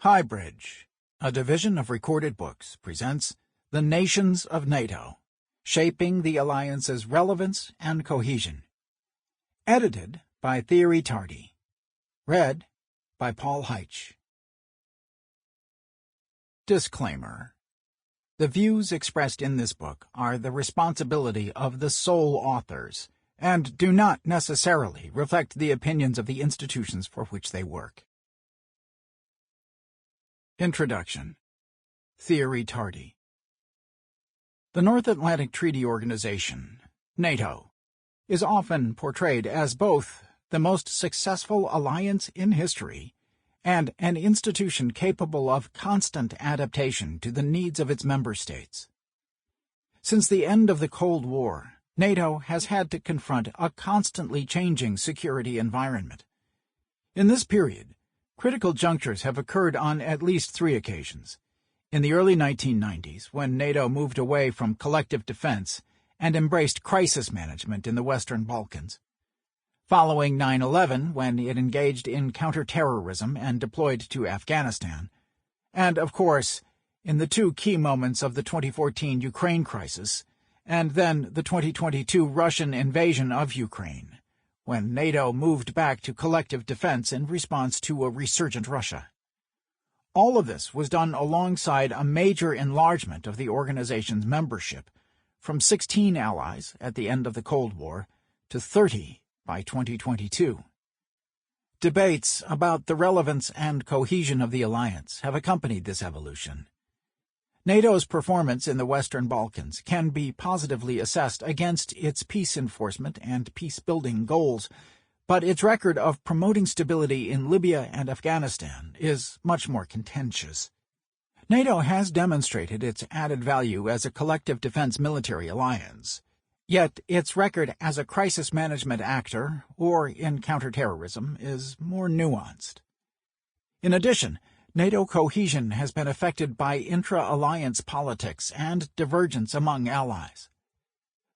Unabridged, a division of Recorded Books, presents The Nations of NATO, Shaping the Alliance's Relevance and Cohesion. Edited by Thierry Tardy. Read by Paul Heitsch. Disclaimer. The views expressed in this book are the responsibility of the sole authors, and do not necessarily reflect the opinions of the institutions for which they work. Introduction. Thierry Tardy. The North Atlantic Treaty Organization, NATO, is often portrayed as both the most successful alliance in history and an institution capable of constant adaptation to the needs of its member states. Since the end of the Cold War, NATO has had to confront a constantly changing security environment. In this period, critical junctures have occurred on at least 3 occasions. In the early 1990s, when NATO moved away from collective defense and embraced crisis management in the Western Balkans. Following 9/11, when it engaged in counterterrorism and deployed to Afghanistan. And, of course, in the 2 key moments of the 2014 Ukraine crisis, and then the 2022 Russian invasion of Ukraine, when NATO moved back to collective defense in response to a resurgent Russia. All of this was done alongside a major enlargement of the organization's membership, from 16 allies at the end of the Cold War to 30 by 2022. Debates about the relevance and cohesion of the alliance have accompanied this evolution. NATO's performance in the Western Balkans can be positively assessed against its peace enforcement and peace-building goals, but its record of promoting stability in Libya and Afghanistan is much more contentious. NATO has demonstrated its added value as a collective defense military alliance, yet its record as a crisis management actor or in counterterrorism is more nuanced. In addition, NATO cohesion has been affected by intra-Alliance politics and divergence among allies.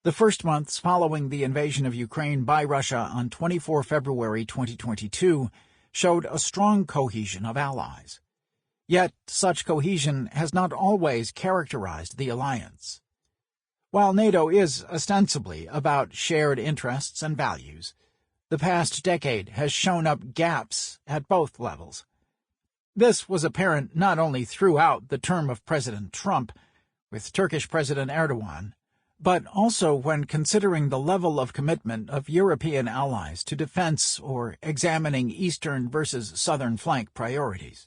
The first months following the invasion of Ukraine by Russia on 24 February 2022 showed a strong cohesion of allies. Yet such cohesion has not always characterized the alliance. While NATO is ostensibly about shared interests and values, the past decade has shown up gaps at both levels. This was apparent not only throughout the term of President Trump, with Turkish President Erdogan, but also when considering the level of commitment of European allies to defense or examining Eastern versus Southern flank priorities.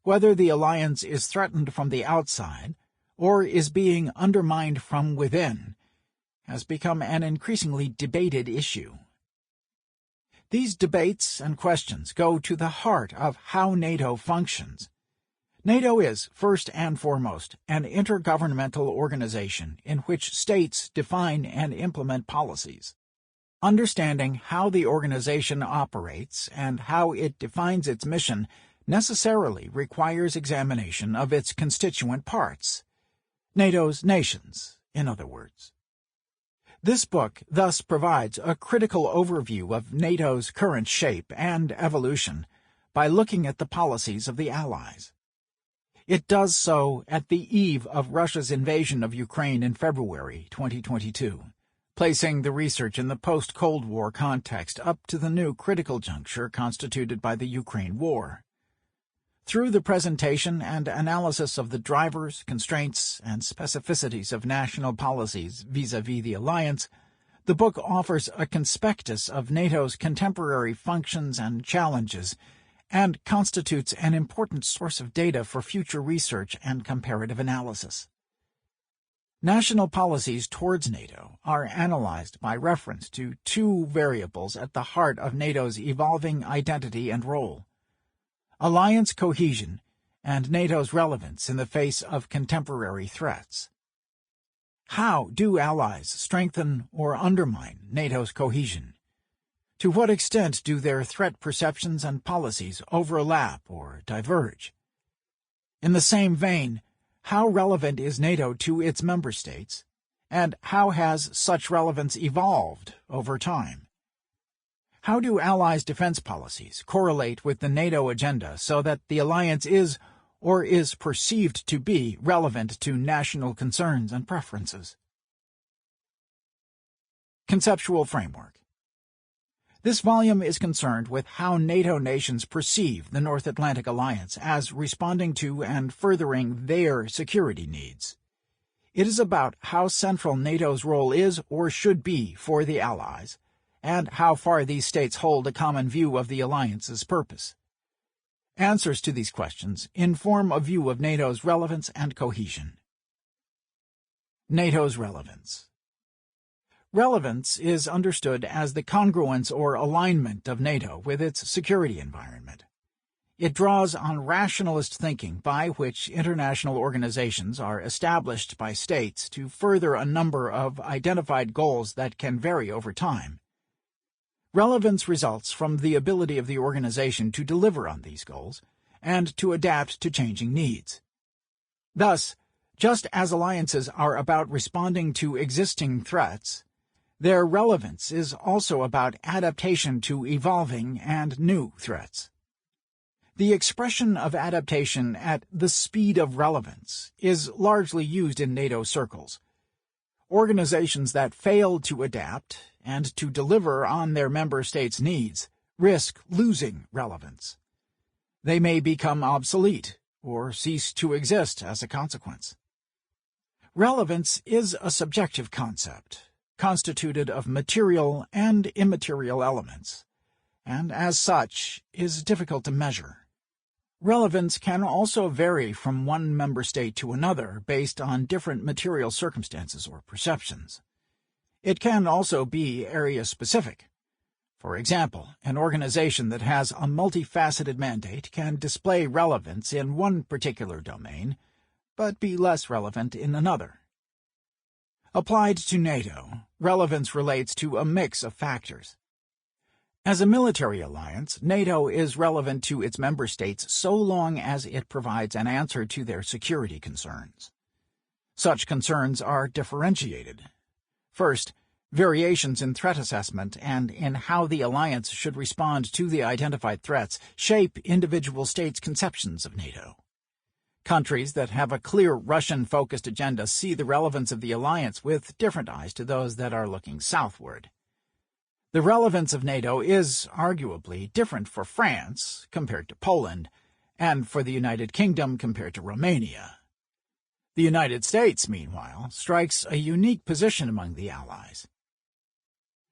Whether the alliance is threatened from the outside or is being undermined from within has become an increasingly debated issue. These debates and questions go to the heart of how NATO functions. NATO is, first and foremost, an intergovernmental organization in which states define and implement policies. Understanding how the organization operates and how it defines its mission necessarily requires examination of its constituent parts, NATO's nations, in other words. This book thus provides a critical overview of NATO's current shape and evolution by looking at the policies of the Allies. It does so at the eve of Russia's invasion of Ukraine in February 2022, placing the research in the post-Cold War context up to the new critical juncture constituted by the Ukraine war. Through the presentation and analysis of the drivers, constraints, and specificities of national policies vis-à-vis the alliance, the book offers a conspectus of NATO's contemporary functions and challenges, and constitutes an important source of data for future research and comparative analysis. National policies towards NATO are analyzed by reference to 2 variables at the heart of NATO's evolving identity and role: alliance cohesion and NATO's relevance in the face of contemporary threats. How do allies strengthen or undermine NATO's cohesion? To what extent do their threat perceptions and policies overlap or diverge? In the same vein, how relevant is NATO to its member states, and how has such relevance evolved over time? How do allies' defense policies correlate with the NATO agenda so that the alliance is, or is perceived to be, relevant to national concerns and preferences? Conceptual framework. This volume is concerned with how NATO nations perceive the North Atlantic Alliance as responding to and furthering their security needs. It is about how central NATO's role is or should be for the Allies, and how far these states hold a common view of the alliance's purpose. Answers to these questions inform a view of NATO's relevance and cohesion. NATO's relevance. Relevance is understood as the congruence or alignment of NATO with its security environment. It draws on rationalist thinking by which international organizations are established by states to further a number of identified goals that can vary over time. Relevance results from the ability of the organization to deliver on these goals and to adapt to changing needs. Thus, just as alliances are about responding to existing threats, their relevance is also about adaptation to evolving and new threats. The expression of adaptation at the speed of relevance is largely used in NATO circles. Organizations that fail to adapt and to deliver on their member states' needs risk losing relevance. They may become obsolete or cease to exist as a consequence. Relevance is a subjective concept, constituted of material and immaterial elements, and as such is difficult to measure. Relevance can also vary from one member state to another based on different material circumstances or perceptions. It can also be area-specific. For example, an organization that has a multifaceted mandate can display relevance in one particular domain, but be less relevant in another. Applied to NATO, relevance relates to a mix of factors. As a military alliance, NATO is relevant to its member states so long as it provides an answer to their security concerns. Such concerns are differentiated. First, variations in threat assessment and in how the alliance should respond to the identified threats shape individual states' conceptions of NATO. Countries that have a clear Russian-focused agenda see the relevance of the alliance with different eyes to those that are looking southward. The relevance of NATO is arguably different for France compared to Poland, and for the United Kingdom compared to Romania. The United States, meanwhile, strikes a unique position among the Allies.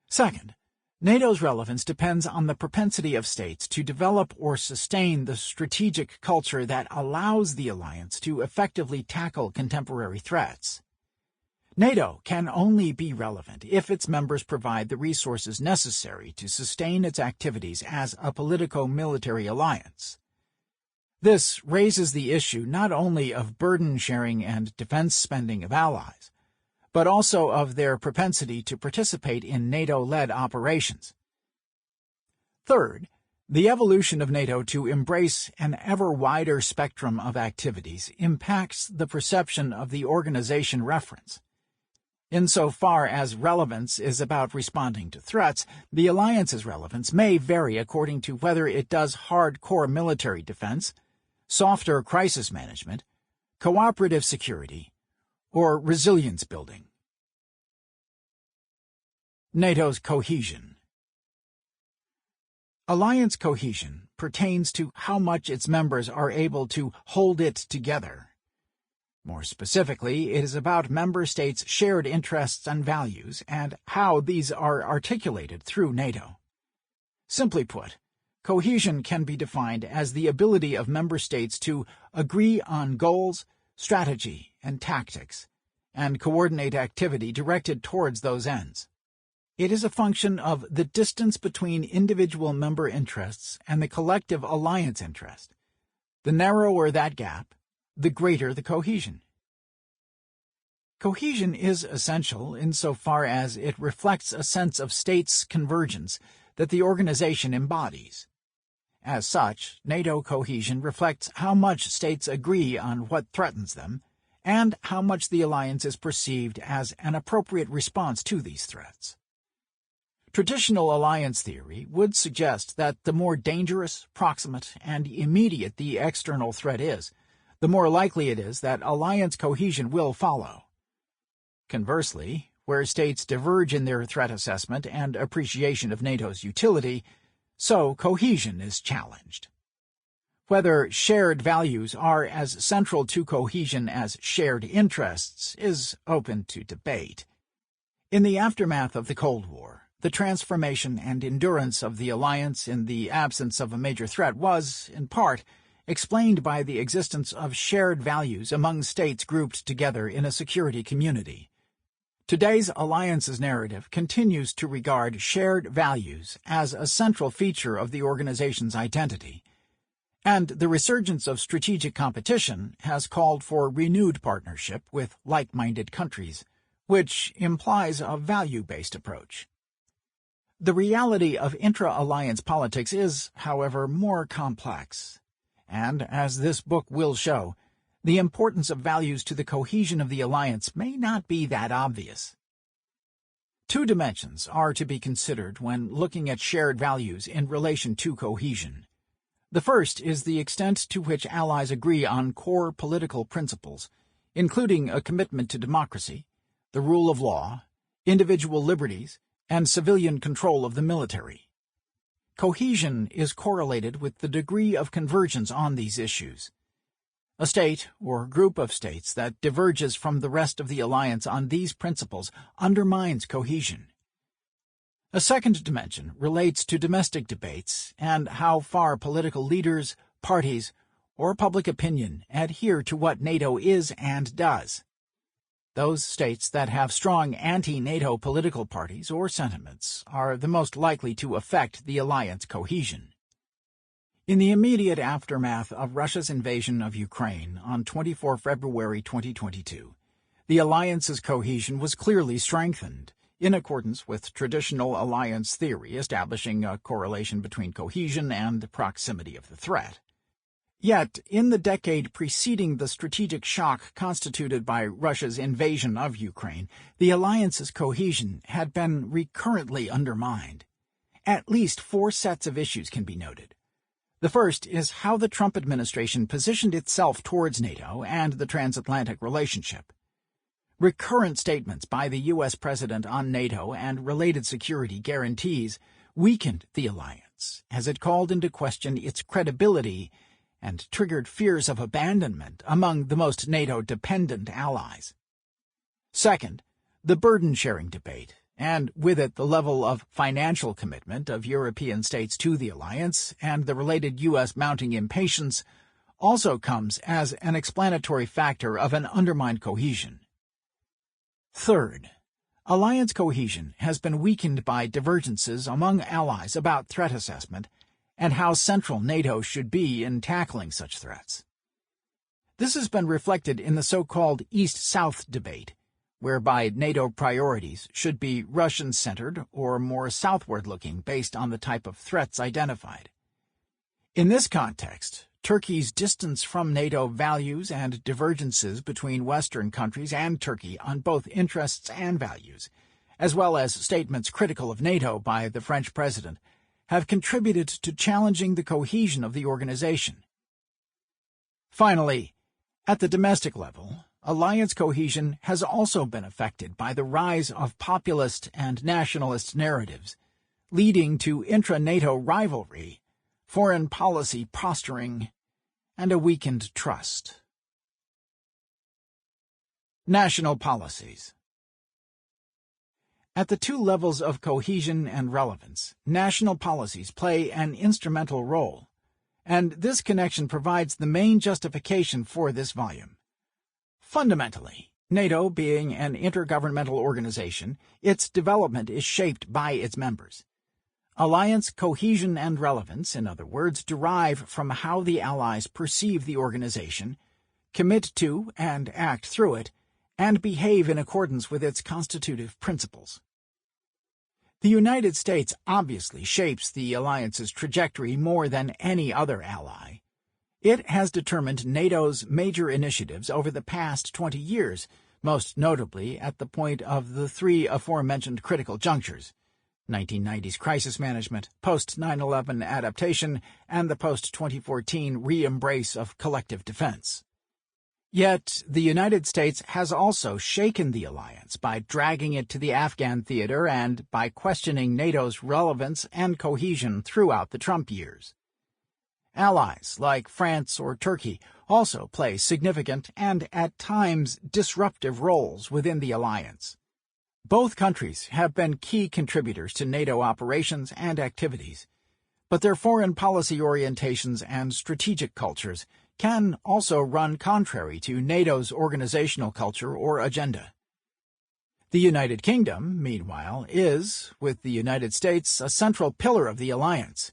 Second, NATO's relevance depends on the propensity of states to develop or sustain the strategic culture that allows the alliance to effectively tackle contemporary threats. NATO can only be relevant if its members provide the resources necessary to sustain its activities as a politico-military alliance. This raises the issue not only of burden sharing and defense spending of allies, but also of their propensity to participate in NATO-led operations. Third, the evolution of NATO to embrace an ever wider spectrum of activities impacts the perception of the organization reference. Insofar as relevance is about responding to threats, the alliance's relevance may vary according to whether it does hardcore military defense, softer crisis management, cooperative security, or resilience building. NATO's cohesion. Alliance cohesion pertains to how much its members are able to hold it together. More specifically, it is about member states' shared interests and values and how these are articulated through NATO. Simply put, cohesion can be defined as the ability of member states to agree on goals, strategy, and tactics, and coordinate activity directed towards those ends. It is a function of the distance between individual member interests and the collective alliance interest. The narrower that gap, the greater the cohesion. Cohesion is essential insofar as it reflects a sense of states' convergence that the organization embodies. As such, NATO cohesion reflects how much states agree on what threatens them, and how much the alliance is perceived as an appropriate response to these threats. Traditional alliance theory would suggest that the more dangerous, proximate, and immediate the external threat is, the more likely it is that alliance cohesion will follow. Conversely, where states diverge in their threat assessment and appreciation of NATO's utility, so cohesion is challenged. Whether shared values are as central to cohesion as shared interests is open to debate. In the aftermath of the Cold War, the transformation and endurance of the alliance in the absence of a major threat was, in part, explained by the existence of shared values among states grouped together in a security community. Today's alliance's narrative continues to regard shared values as a central feature of the organization's identity, and the resurgence of strategic competition has called for renewed partnership with like-minded countries, which implies a value-based approach. The reality of intra-alliance politics is, however, more complex, and, as this book will show, the importance of values to the cohesion of the alliance may not be that obvious. Two dimensions are to be considered when looking at shared values in relation to cohesion. The first is the extent to which allies agree on core political principles, including a commitment to democracy, the rule of law, individual liberties, and civilian control of the military. Cohesion is correlated with the degree of convergence on these issues. A state, or group of states, that diverges from the rest of the alliance on these principles undermines cohesion. A second dimension relates to domestic debates and how far political leaders, parties, or public opinion adhere to what NATO is and does. Those states that have strong anti-NATO political parties or sentiments are the most likely to affect the alliance cohesion. In the immediate aftermath of Russia's invasion of Ukraine on 24 February 2022, the alliance's cohesion was clearly strengthened, in accordance with traditional alliance theory establishing a correlation between cohesion and proximity of the threat. Yet, in the decade preceding the strategic shock constituted by Russia's invasion of Ukraine, the alliance's cohesion had been recurrently undermined. At least 4 sets of issues can be noted. The first is how the Trump administration positioned itself towards NATO and the transatlantic relationship. Recurrent statements by the U.S. President on NATO and related security guarantees weakened the alliance, as it called into question its credibility and triggered fears of abandonment among the most NATO-dependent allies. Second, the burden-sharing debate, and with it the level of financial commitment of European states to the alliance and the related U.S. mounting impatience, also comes as an explanatory factor of an undermined cohesion. Third, alliance cohesion has been weakened by divergences among allies about threat assessment and how central NATO should be in tackling such threats. This has been reflected in the so-called East-South debate, whereby NATO priorities should be Russian-centered or more southward-looking based on the type of threats identified. In this context, Turkey's distance from NATO values and divergences between Western countries and Turkey on both interests and values, as well as statements critical of NATO by the French president, have contributed to challenging the cohesion of the organization. Finally, at the domestic level, alliance cohesion has also been affected by the rise of populist and nationalist narratives, leading to intra-NATO rivalry, foreign policy posturing, and a weakened trust. National policies. At the two levels of cohesion and relevance, national policies play an instrumental role, and this connection provides the main justification for this volume. Fundamentally, NATO being an intergovernmental organization, its development is shaped by its members. Alliance cohesion and relevance, in other words, derive from how the allies perceive the organization, commit to and act through it, and behave in accordance with its constitutive principles. The United States obviously shapes the alliance's trajectory more than any other ally. It has determined NATO's major initiatives over the past 20 years, most notably at the point of the 3 aforementioned critical junctures: 1990s crisis management, post-9/11 adaptation, and the post-2014 re-embrace of collective defense. Yet, the United States has also shaken the alliance by dragging it to the Afghan theater and by questioning NATO's relevance and cohesion throughout the Trump years. Allies like France or Turkey also play significant and, at times, disruptive roles within the alliance. Both countries have been key contributors to NATO operations and activities, but their foreign policy orientations and strategic cultures can also run contrary to NATO's organizational culture or agenda. The United Kingdom, meanwhile, is, with the United States, a central pillar of the alliance.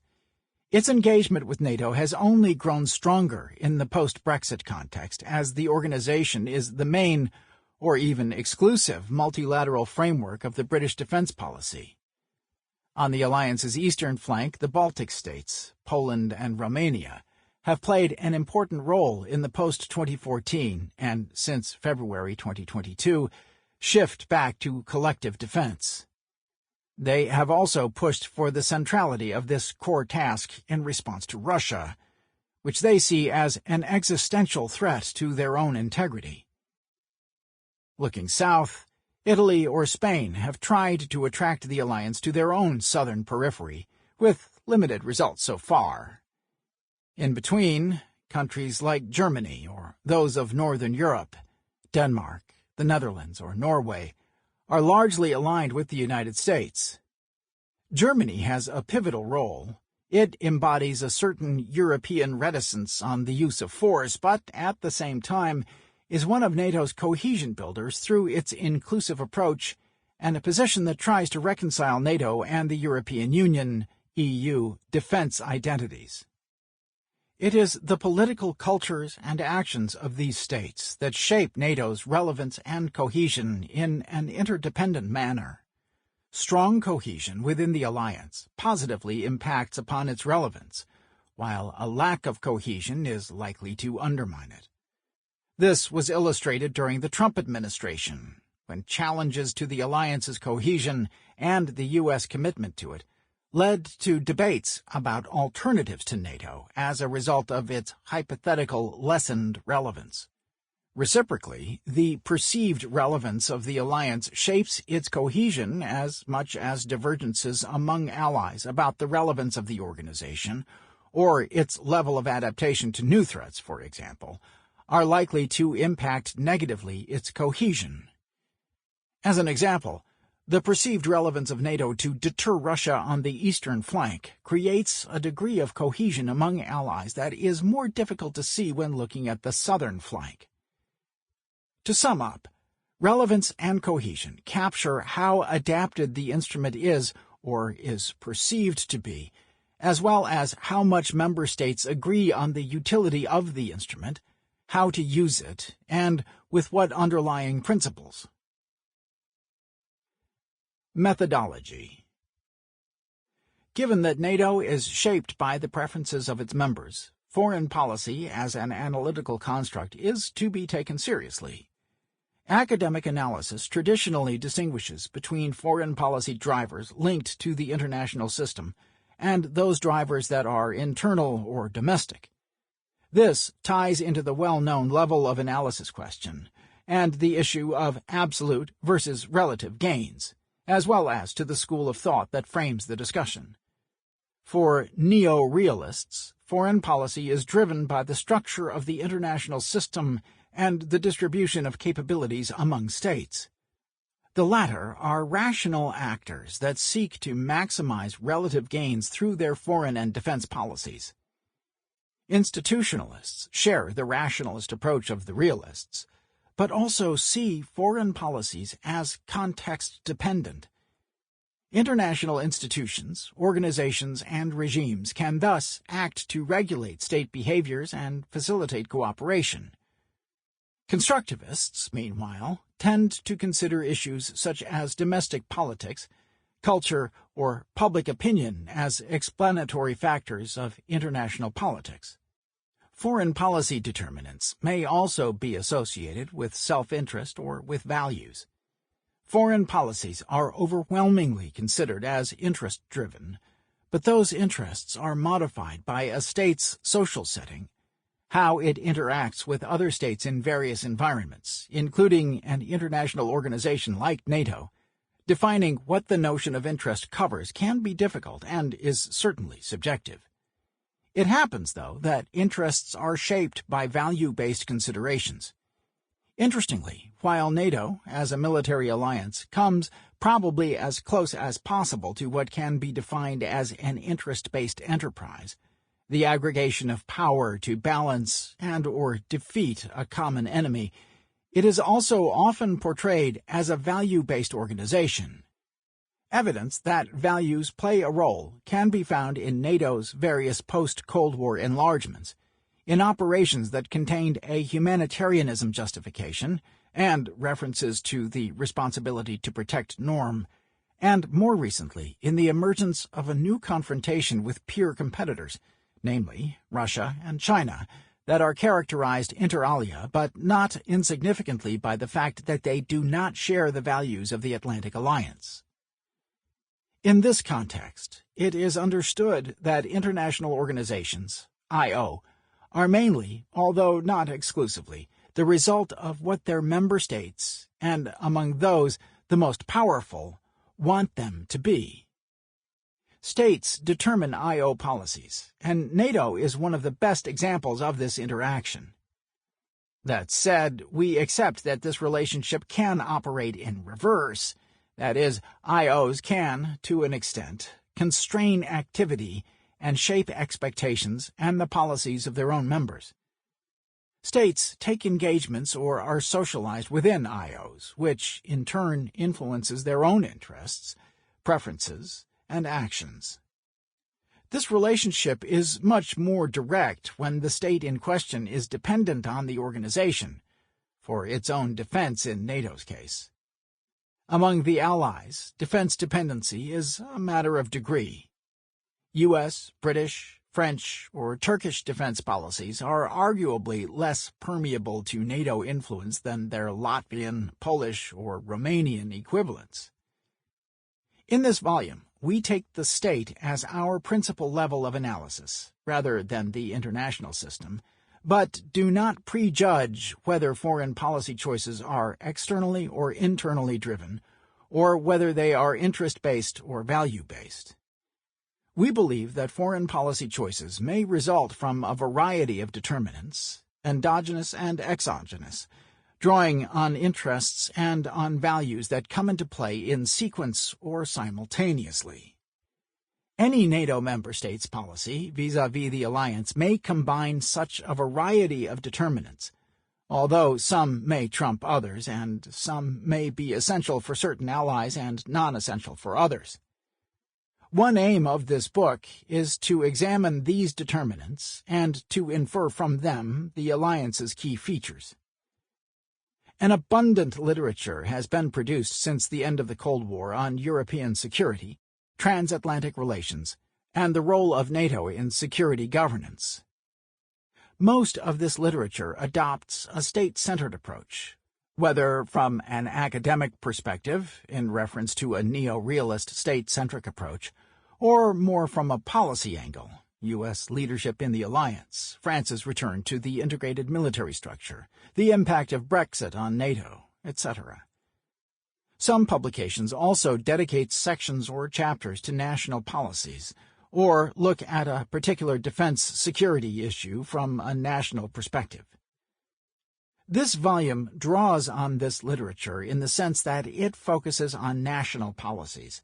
Its engagement with NATO has only grown stronger in the post-Brexit context, as the organization is the main, or even exclusive, multilateral framework of the British defense policy. On the alliance's eastern flank, the Baltic states, Poland and Romania, have played an important role in the post-2014 and, since February 2022, shift back to collective defense. They have also pushed for the centrality of this core task in response to Russia, which they see as an existential threat to their own integrity. Looking south, Italy or Spain have tried to attract the alliance to their own southern periphery, with limited results so far. In between, countries like Germany or those of Northern Europe, Denmark, the Netherlands, or Norway are largely aligned with the United States. Germany has a pivotal role. It embodies a certain European reticence on the use of force, but at the same time is one of NATO's cohesion builders through its inclusive approach and a position that tries to reconcile NATO and the European Union, EU, defense identities. It is the political cultures and actions of these states that shape NATO's relevance and cohesion in an interdependent manner. Strong cohesion within the alliance positively impacts upon its relevance, while a lack of cohesion is likely to undermine it. This was illustrated during the Trump administration, when challenges to the alliance's cohesion and the U.S. commitment to it led to debates about alternatives to NATO as a result of its hypothetical lessened relevance. Reciprocally, the perceived relevance of the alliance shapes its cohesion as much as divergences among allies about the relevance of the organization, or its level of adaptation to new threats, for example, are likely to impact negatively its cohesion. As an example, the perceived relevance of NATO to deter Russia on the eastern flank creates a degree of cohesion among allies that is more difficult to see when looking at the southern flank. To sum up, relevance and cohesion capture how adapted the instrument is, or is perceived to be, as well as how much member states agree on the utility of the instrument, how to use it, and with what underlying principles. Methodology. Given that NATO is shaped by the preferences of its members, foreign policy as an analytical construct is to be taken seriously. Academic analysis traditionally distinguishes between foreign policy drivers linked to the international system and those drivers that are internal or domestic. This ties into the well-known level of analysis question and the issue of absolute versus relative gains, as well as to the school of thought that frames the discussion. For neo-realists, foreign policy is driven by the structure of the international system and the distribution of capabilities among states. The latter are rational actors that seek to maximize relative gains through their foreign and defense policies. Institutionalists share the rationalist approach of the realists, but also see foreign policies as context-dependent. International institutions, organizations, and regimes can thus act to regulate state behaviors and facilitate cooperation. Constructivists, meanwhile, tend to consider issues such as domestic politics, culture, or public opinion as explanatory factors of international politics. Foreign policy determinants may also be associated with self-interest or with values. Foreign policies are overwhelmingly considered as interest-driven, but those interests are modified by a state's social setting, how it interacts with other states in various environments, including an international organization like NATO. Defining what the notion of interest covers can be difficult and is certainly subjective. It happens, though, that interests are shaped by value-based considerations. Interestingly, while NATO, as a military alliance, comes probably as close as possible to what can be defined as an interest-based enterprise, the aggregation of power to balance and/or defeat a common enemy, it is also often portrayed as a value-based organization. Evidence that values play a role can be found in NATO's various post-Cold War enlargements, in operations that contained a humanitarianism justification and references to the responsibility to protect norm, and more recently in the emergence of a new confrontation with peer competitors, namely Russia and China, that are characterized inter alia, but not insignificantly by the fact that they do not share the values of the Atlantic Alliance. In this context, it is understood that international organizations, I.O., are mainly, although not exclusively, the result of what their member states, and among those the most powerful, want them to be. States determine I.O. policies, and NATO is one of the best examples of this interaction. That said, we accept that this relationship can operate in reverse. That is, I.O.s can, to an extent, constrain activity and shape expectations and the policies of their own members. States take engagements or are socialized within I.O.s, which in turn influences their own interests, preferences, and actions. This relationship is much more direct when the state in question is dependent on the organization, for its own defense in NATO's case. Among the Allies, defense dependency is a matter of degree. U.S., British, French, or Turkish defense policies are arguably less permeable to NATO influence than their Latvian, Polish, or Romanian equivalents. In this volume, we take the state as our principal level of analysis, rather than the international system, but do not prejudge whether foreign policy choices are externally or internally driven, or whether they are interest-based or value-based. We believe that foreign policy choices may result from a variety of determinants, endogenous and exogenous, drawing on interests and on values that come into play in sequence or simultaneously. Any NATO member state's policy vis-à-vis the alliance may combine such a variety of determinants, although some may trump others and some may be essential for certain allies and non-essential for others. One aim of this book is to examine these determinants and to infer from them the alliance's key features. An abundant literature has been produced since the end of the Cold War on European security, transatlantic relations, and the role of NATO in security governance. Most of this literature adopts a state-centered approach, whether from an academic perspective, in reference to a neo-realist state-centric approach, or more from a policy angle, U.S. leadership in the alliance, France's return to the integrated military structure, the impact of Brexit on NATO, etc. Some publications also dedicate sections or chapters to national policies, or look at a particular defense security issue from a national perspective. This volume draws on this literature in the sense that it focuses on national policies.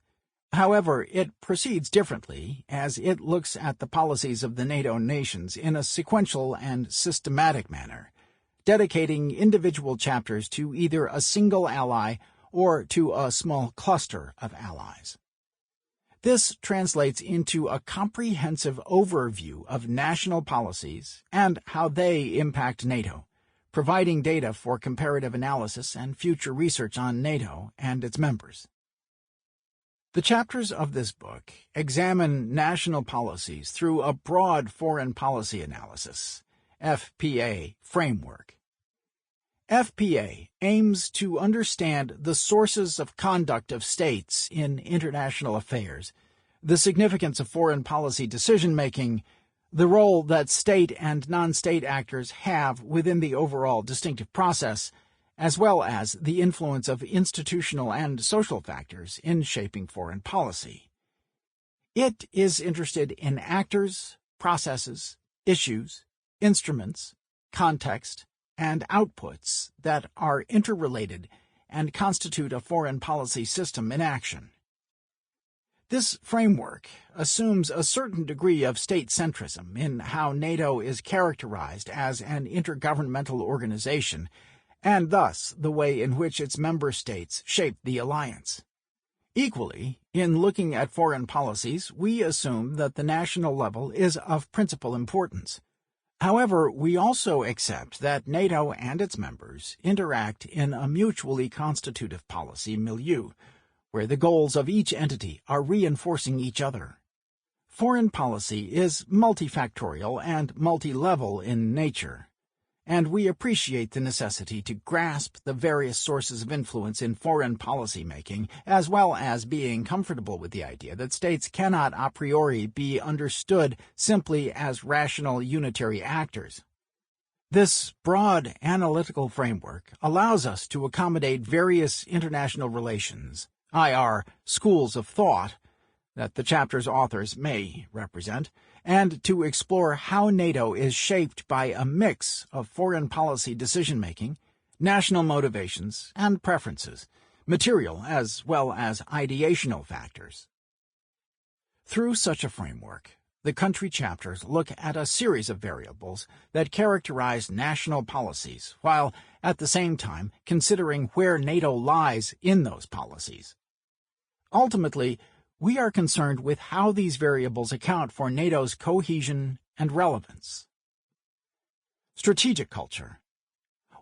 However, it proceeds differently, as it looks at the policies of the NATO nations in a sequential and systematic manner, dedicating individual chapters to either a single ally or to a small cluster of allies. This translates into a comprehensive overview of national policies and how they impact NATO, providing data for comparative analysis and future research on NATO and its members. The chapters of this book examine national policies through a broad foreign policy analysis, FPA, framework. FPA aims to understand the sources of conduct of states in international affairs, the significance of foreign policy decision-making, the role that state and non-state actors have within the overall distinctive process, as well as the influence of institutional and social factors in shaping foreign policy. It is interested in actors, processes, issues, instruments, context, and outputs that are interrelated and constitute a foreign policy system in action. This framework assumes a certain degree of state-centrism in how NATO is characterized as an intergovernmental organization, and thus the way in which its member states shape the alliance. Equally, in looking at foreign policies, we assume that the national level is of principal importance. However, we also accept that NATO and its members interact in a mutually constitutive policy milieu, where the goals of each entity are reinforcing each other. Foreign policy is multifactorial and multi-level in nature, and we appreciate the necessity to grasp the various sources of influence in foreign policy making, as well as being comfortable with the idea that states cannot a priori be understood simply as rational unitary actors. This broad analytical framework allows us to accommodate various international relations, IR schools of thought, that the chapter's authors may represent, and to explore how NATO is shaped by a mix of foreign policy decision-making, national motivations and preferences, material as well as ideational factors. Through such a framework, the country chapters look at a series of variables that characterize national policies, while at the same time considering where NATO lies in those policies. Ultimately, we are concerned with how these variables account for NATO's cohesion and relevance. Strategic culture.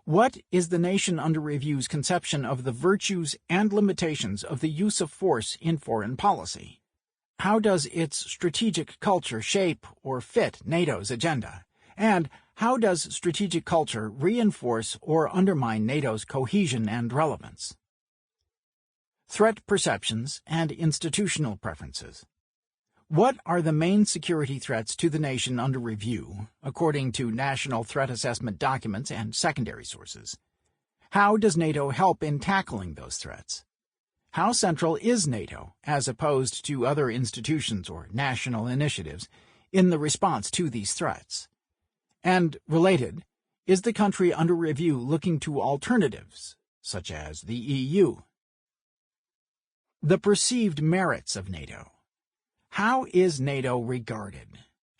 What is the nation under review's conception of the virtues and limitations of the use of force in foreign policy? How does its strategic culture shape or fit NATO's agenda? And how does strategic culture reinforce or undermine NATO's cohesion and relevance? Threat perceptions and institutional preferences. What are the main security threats to the nation under review, according to national threat assessment documents and secondary sources? How does NATO help in tackling those threats? How central is NATO, as opposed to other institutions or national initiatives, in the response to these threats? And, related, is the country under review looking to alternatives, such as the EU? The perceived merits of NATO. How is NATO regarded?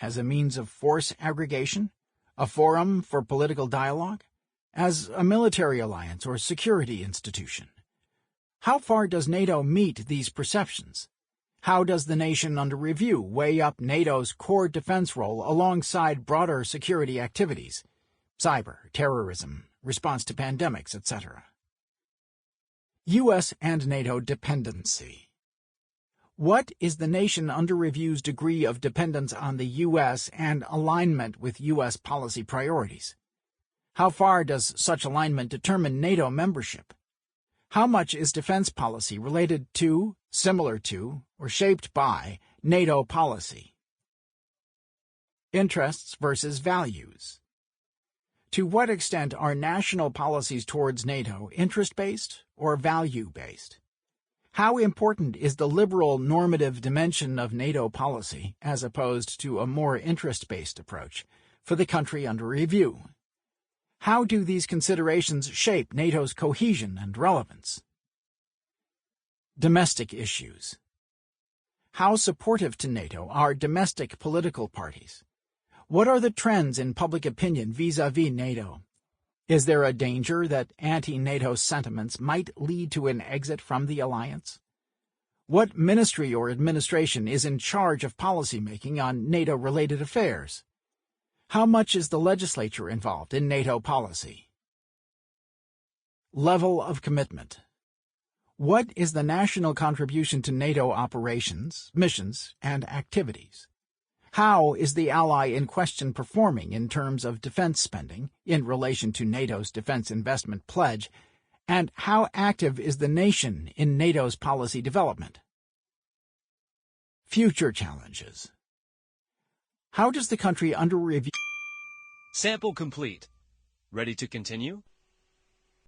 As a means of force aggregation? A forum for political dialogue? As a military alliance or security institution? How far does NATO meet these perceptions? How does the nation under review weigh up NATO's core defense role alongside broader security activities? Cyber, terrorism, response to pandemics, etc. U.S. and NATO dependency. What is the nation under review's degree of dependence on the U.S. and alignment with U.S. policy priorities? How far does such alignment determine NATO membership? How much is defense policy related to, similar to, or shaped by NATO policy? Interests versus values. To what extent are national policies towards NATO interest-based or value-based? How important is the liberal normative dimension of NATO policy, as opposed to a more interest-based approach, for the country under review? How do these considerations shape NATO's cohesion and relevance? Domestic issues. How supportive to NATO are domestic political parties? What are the trends in public opinion vis-à-vis NATO? Is there a danger that anti-NATO sentiments might lead to an exit from the alliance? What ministry or administration is in charge of policy-making on NATO-related affairs? How much is the legislature involved in NATO policy? Level of commitment. What is the national contribution to NATO operations, missions, and activities? How is the ally in question performing in terms of defense spending in relation to NATO's defense investment pledge, and how active is the nation in NATO's policy development? Future challenges. How does the country under review... Sample complete. Ready to continue?